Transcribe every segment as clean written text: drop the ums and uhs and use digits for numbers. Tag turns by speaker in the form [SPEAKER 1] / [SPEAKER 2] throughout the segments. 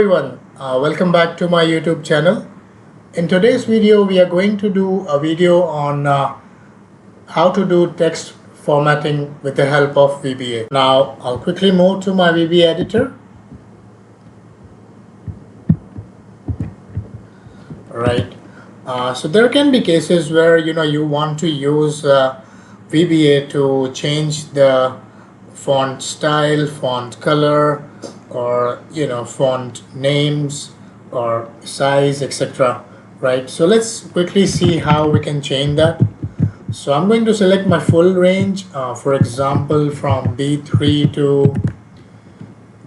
[SPEAKER 1] everyone, welcome back to my YouTube channel. In today's video we are going to do a video on how to do text formatting with the help of VBA. Now I'll quickly move to my VBA editor. Right. So there can be cases where you want to use VBA to change the font style, font color, or font names or size, etc. Right. So let's quickly see how we can change that. So I'm going to select my full range, for example from B3 to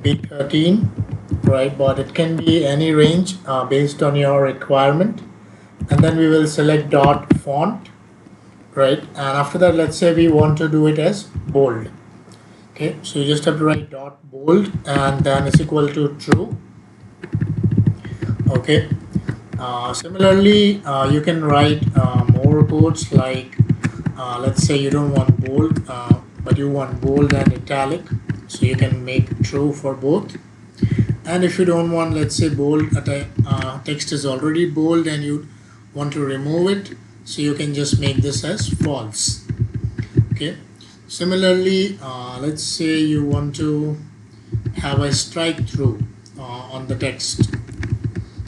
[SPEAKER 1] B13, right? But it can be any range based on your requirement. And then we will select dot font, right? And after that, let's say we want to do it as bold. Okay, so you just have to write dot bold and then is equal to true. Okay. Similarly, you can write more codes like let's say you don't want bold, but you want bold and italic. So you can make true for both. And if you don't want, let's say bold, text is already bold and you want to remove it, so you can just make this as false. Okay. Similarly, let's say you want to have a strike through on the text.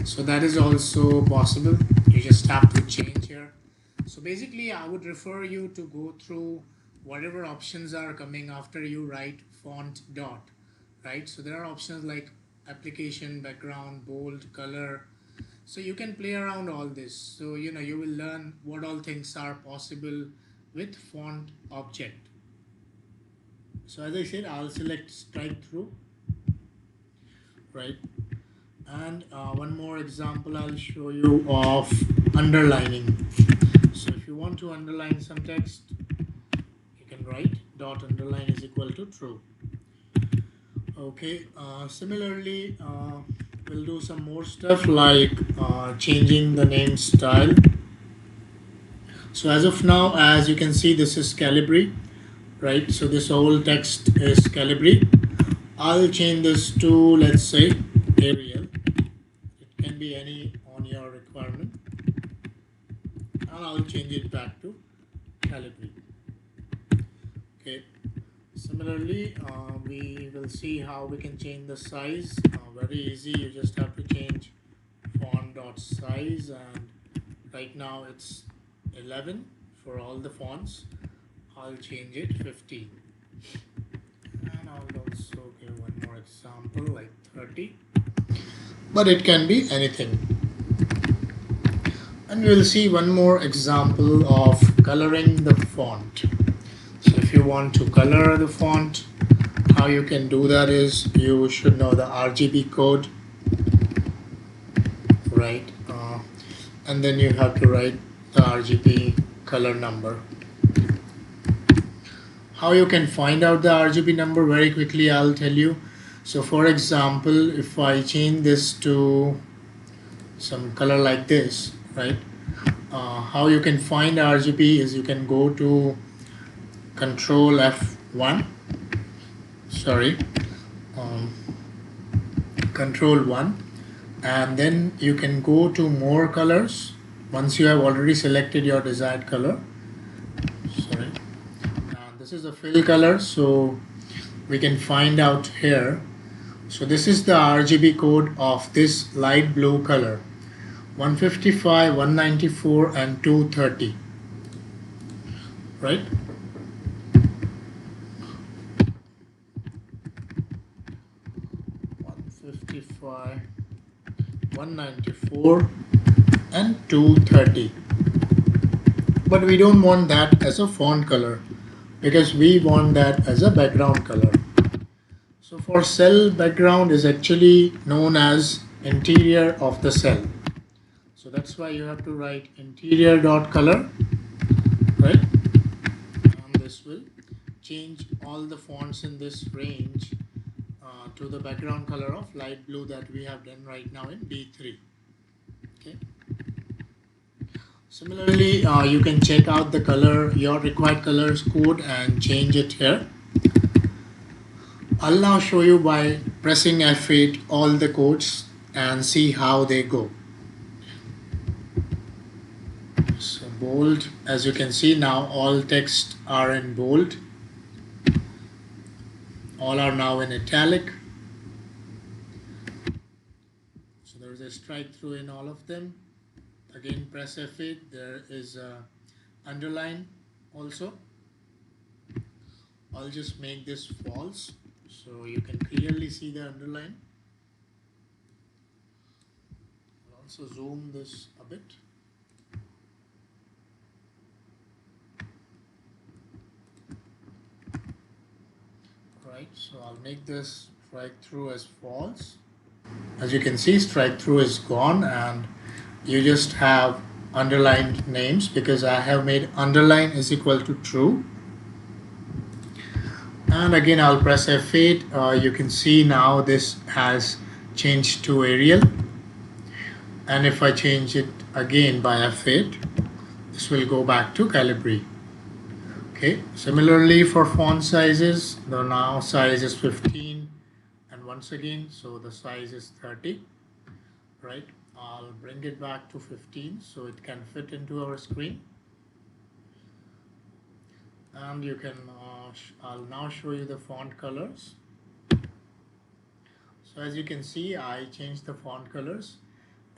[SPEAKER 1] So that is also possible. You just have to change here. So basically, I would refer you to go through whatever options are coming after you write font dot, right? So there are options like application, background, bold, color. So you can play around all this. So you will learn what all things are possible with font object. So as I said, I'll select strike through, right? And one more example I'll show you of underlining. So if you want to underline some text, you can write dot underline is equal to true. Okay. Similarly, we'll do some more stuff like changing the name style. So as of now, as you can see, this is Calibri, right? So this whole text is Calibri. I'll change this to, let's say, Arial. It can be any on your requirement. And I'll change it back to Calibri. Okay. Similarly, we will see how we can change the size. Very easy. You just have to change font.size, and right now it's 11 for all the fonts. I'll change it 15. And I'll also give one more example like 30. But it can be anything. And we'll see one more example of coloring the font. So if you want to color the font, how you can do that is you should know the RGB code, right? And then you have to write the RGB color number. How you can find out the RGB number, very quickly I'll tell you. So for example, if I change this to some color like this, right? How you can find RGB is you can go to Control F1, Control 1, and then you can go to more colors once you have already selected your desired color. This is a fill color, so we can find out here. So this is the RGB code of this light blue color, 155, 194 and 230, right? $155, $194 and 230. But we don't want that as a font color, because we want that as a background color. So for cell, background is actually known as interior of the cell. So that's why you have to write interior.color, right? And this will change all the fonts in this range to the background color of light blue that we have done right now in B3. Okay. Similarly, you can check out the color, your required colors code, and change it here. I'll now show you by pressing F8 all the codes and see how they go. So bold, as you can see now, all text are in bold. All are now in italic. So there is a strike through in all of them. Again, press F8. There is a underline also. I'll just make this false so you can clearly see the underline. I'll also zoom this a bit. Right, so I'll make this strike through as false. As you can see, strike through is gone and you just have underlined names because I have made underline is equal to true. And again, I'll press F8. You can see now this has changed to Arial. And if I change it again by F8, this will go back to Calibri. Okay, similarly for font sizes, the now size is 15 and once again, so the size is 30, right? I'll bring it back to 15 so it can fit into our screen. And you can, I'll now show you the font colors. So as you can see, I changed the font colors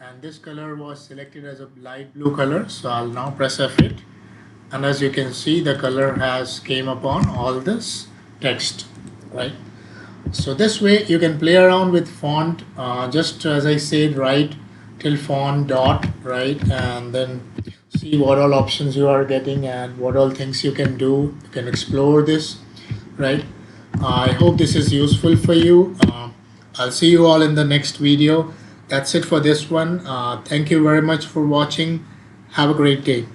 [SPEAKER 1] and this color was selected as a light blue color. So I'll now press F8. And as you can see, the color has came upon all this text, right? So this way you can play around with font, just as I said, right till font dot, right? And then see what all options you are getting and what all things you can do. You can explore this, right? I hope this is useful for you. I'll see you all in the next video. That's it for this one. Thank you very much for watching. Have a great day.